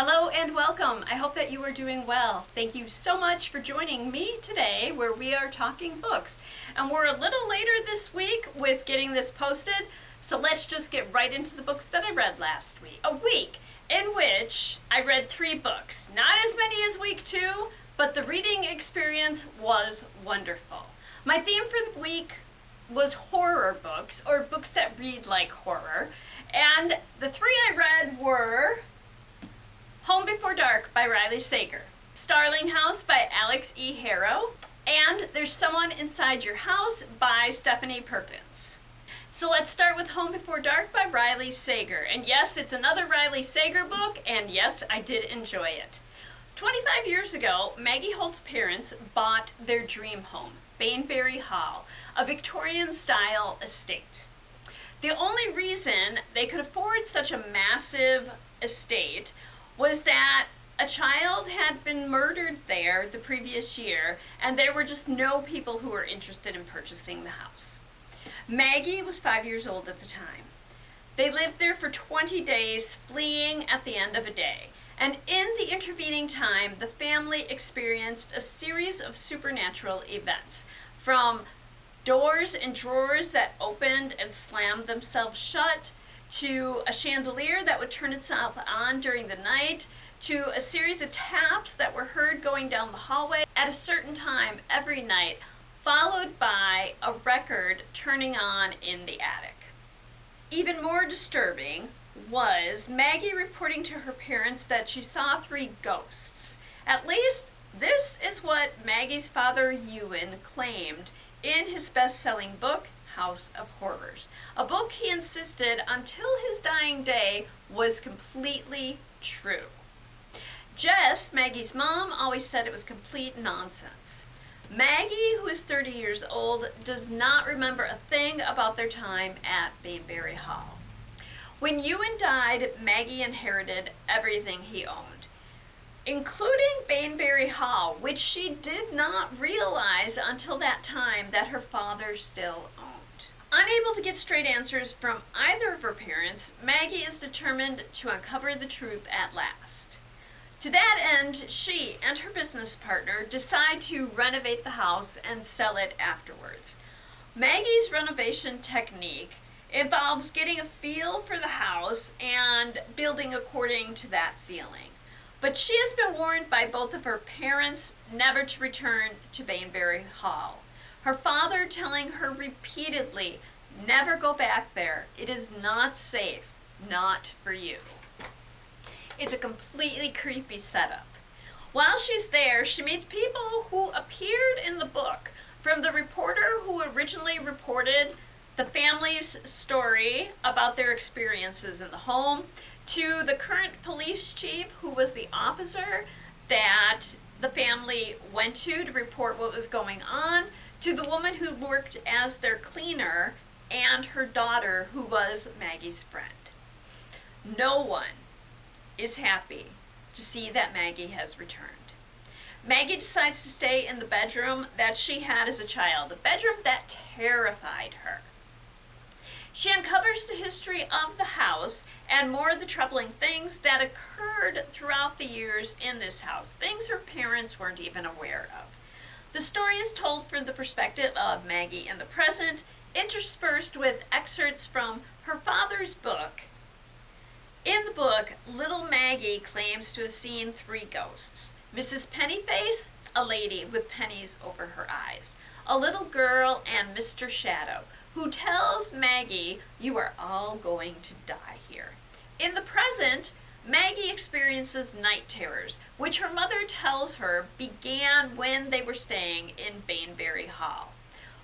Hello and welcome. I hope that you are doing well. Thank you so much for joining me today where we are talking books. And we're a little later this week with getting this posted, so let's just get right into the books that I read last week. A week in which I read 3 books. Not as many as week 2, but the reading experience was wonderful. My theme for the week was horror books, or books that read like horror. And the 3 I read were Home Before Dark by Riley Sager, Starling House by Alix Harrow, and There's Someone Inside Your House by Stephanie Perkins. So let's start with Home Before Dark by Riley Sager. And yes, it's another Riley Sager book, and yes, I did enjoy it. 25 years ago, Maggie Holt's parents bought their dream home, Bainbury Hall, a Victorian-style estate. The only reason they could afford such a massive estate was that a child had been murdered there the previous year, and there were just no people who were interested in purchasing the house. Maggie was 5 years old at the time. They lived there for 20 days, fleeing at the end of a day. And in the intervening time, the family experienced a series of supernatural events, from doors and drawers that opened and slammed themselves shut, to a chandelier that would turn itself on during the night, to a series of taps that were heard going down the hallway at a certain time every night, followed by a record turning on in the attic. Even more disturbing was Maggie reporting to her parents that she saw 3 ghosts. At least this is what Maggie's father Ewan claimed in his best-selling book, House of Horrors, a book he insisted until his dying day was completely true. Jess, Maggie's mom, always said it was complete nonsense. Maggie, who is 30 years old, does not remember a thing about their time at Bainbury Hall. When Ewan died, Maggie inherited everything he owned, including Bainbury Hall, which she did not realize until that time that her father still owned. Unable to get straight answers from either of her parents, Maggie is determined to uncover the truth at last. To that end, she and her business partner decide to renovate the house and sell it afterwards. Maggie's renovation technique involves getting a feel for the house and building according to that feeling. But she has been warned by both of her parents never to return to Bainbury Hall. Her father telling her repeatedly, never go back there. It is not safe, not for you. It's a completely creepy setup. While she's there, she meets people who appeared in the book, from the reporter who originally reported the family's story about their experiences in the home, to the current police chief who was the officer that the family went to report what was going on, to the woman who worked as their cleaner, and her daughter who was Maggie's friend. No one is happy to see that Maggie has returned. Maggie decides to stay in the bedroom that she had as a child, a bedroom that terrified her. She uncovers the history of the house and more of the troubling things that occurred throughout the years in this house, things her parents weren't even aware of. The story is told from the perspective of Maggie in the present, interspersed with excerpts from her father's book. In the book, little Maggie claims to have seen 3 ghosts. Mrs. Pennyface, a lady with pennies over her eyes, a little girl, and Mr. Shadow, who tells Maggie, "You are all going to die here." In the present, Maggie experiences night terrors, which her mother tells her began when they were staying in Bainbury Hall.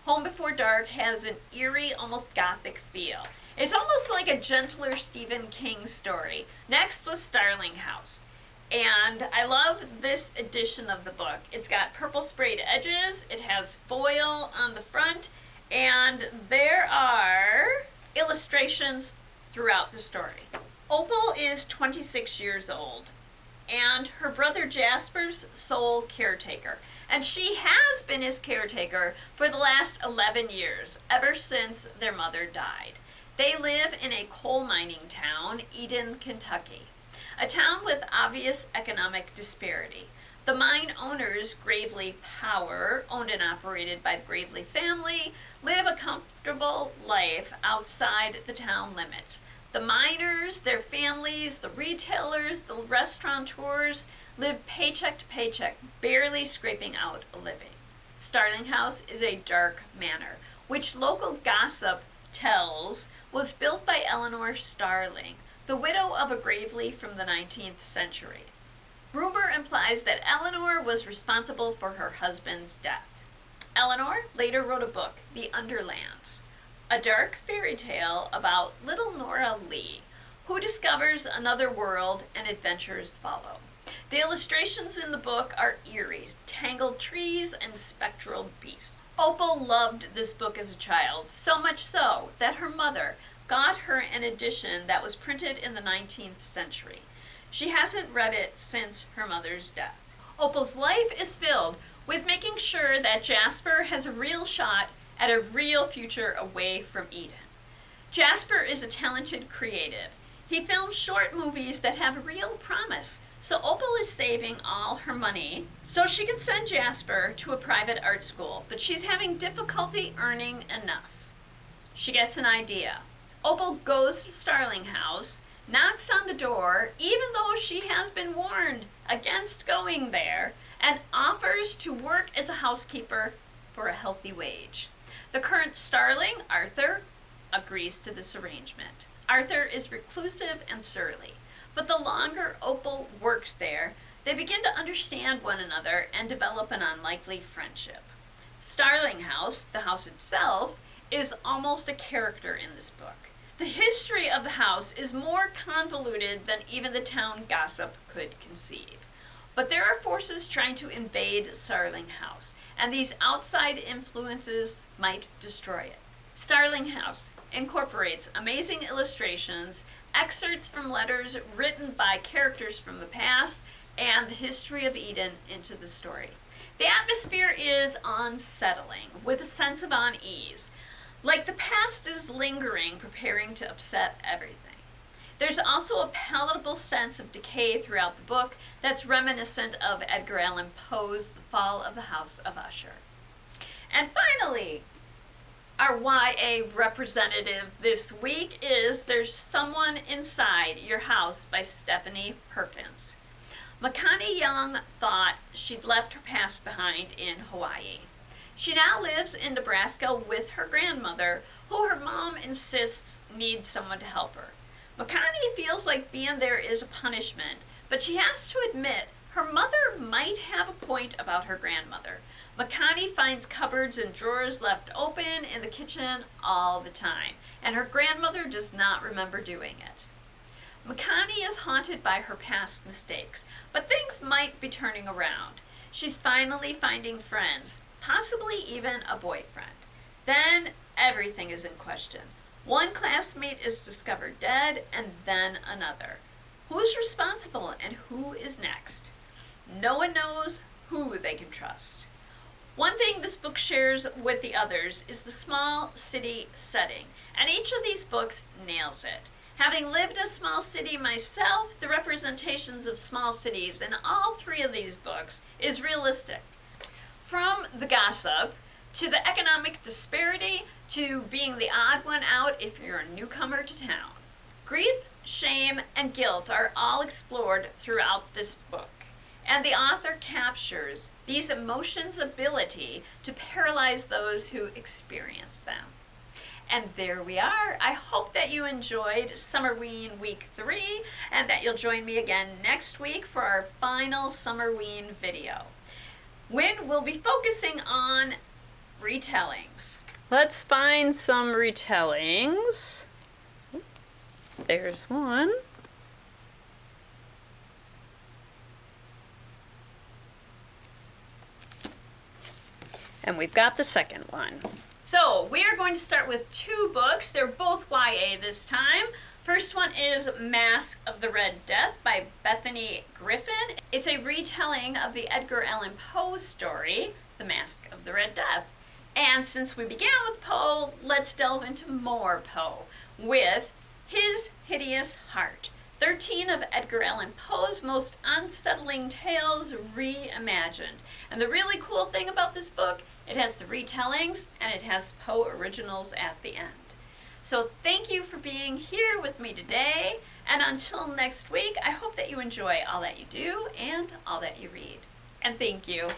Home Before Dark has an eerie, almost gothic feel. It's almost like a gentler Stephen King story. Next was Starling House. And I love this edition of the book. It's got purple sprayed edges, it has foil on the front, and there are illustrations throughout the story. Opal is 26 years old, and her brother Jasper's sole caretaker. And she has been his caretaker for the last 11 years, ever since their mother died. They live in a coal mining town, Eden, Kentucky. a town with obvious economic disparity. The mine owners, Gravely Power, owned and operated by the Gravely family, live a comfortable life outside the town limits. The miners, their families, the retailers, the restaurateurs live paycheck to paycheck, barely scraping out a living. Starling House is a dark manor, which local gossip tells was built by Eleanor Starling, the widow of a Gravely from the 19th century. Rumor implies that Eleanor was responsible for her husband's death. Eleanor later wrote a book, The Underlands, a dark fairy tale about little Nora Lee, who discovers another world and adventures follow. The illustrations in the book are eerie, tangled trees and spectral beasts. Opal loved this book as a child, so much so that her mother got her an edition that was printed in the 19th century. She hasn't read it since her mother's death. Opal's life is filled with making sure that Jasper has a real shot at a real future away from Eden. Jasper is a talented creative. He films short movies that have real promise, so Opal is saving all her money so she can send Jasper to a private art school, but she's having difficulty earning enough. She gets an idea. Opal goes to Starling House, knocks on the door, even though she has been warned against going there, and offers to work as a housekeeper for a healthy wage. The current Starling, Arthur, agrees to this arrangement. Arthur is reclusive and surly, but the longer Opal works there, they begin to understand one another and develop an unlikely friendship. Starling House, the house itself, is almost a character in this book. The history of the house is more convoluted than even the town gossip could conceive. But there are forces trying to invade Starling House, and these outside influences might destroy it. Starling House incorporates amazing illustrations, excerpts from letters written by characters from the past, and the history of Eden into the story. The atmosphere is unsettling, with a sense of unease, like the past is lingering, preparing to upset everything. There's also a palatable sense of decay throughout the book that's reminiscent of Edgar Allan Poe's The Fall of the House of Usher. And finally, our YA representative this week is There's Someone Inside Your House by Stephanie Perkins. Makani Young thought she'd left her past behind in Hawaii. She now lives in Nebraska with her grandmother, who her mom insists needs someone to help her. Makani feels like being there is a punishment, but she has to admit her mother might have a point about her grandmother. Makani finds cupboards and drawers left open in the kitchen all the time, and her grandmother does not remember doing it. Makani is haunted by her past mistakes, but things might be turning around. She's finally finding friends, possibly even a boyfriend. Then everything is in question. One classmate is discovered dead, and then another. Who's responsible and who is next? No one knows who they can trust. One thing this book shares with the others is the small city setting, and each of these books nails it. Having lived in a small city myself, the representations of small cities in all three of these books is realistic. From the gossip, to the economic disparity, to being the odd one out if you're a newcomer to town. Grief, shame, and guilt are all explored throughout this book, and the author captures these emotions' ability to paralyze those who experience them. And there we are. I hope that you enjoyed Summerween Week 3 and that you'll join me again next week for our final Summerween video, when we'll be focusing on retellings. Let's find some retellings. There's one. And we've got the second one. So we are going to start with two books. They're both YA this time. First one is Mask of the Red Death by Bethany Griffin. It's a retelling of the Edgar Allan Poe story, The Mask of the Red Death. And since we began with Poe, let's delve into more Poe with His Hideous Heart, 13 of Edgar Allan Poe's most unsettling tales reimagined. And the really cool thing about this book, it has the retellings and it has Poe originals at the end. So thank you for being here with me today. And until next week, I hope that you enjoy all that you do and all that you read. And thank you.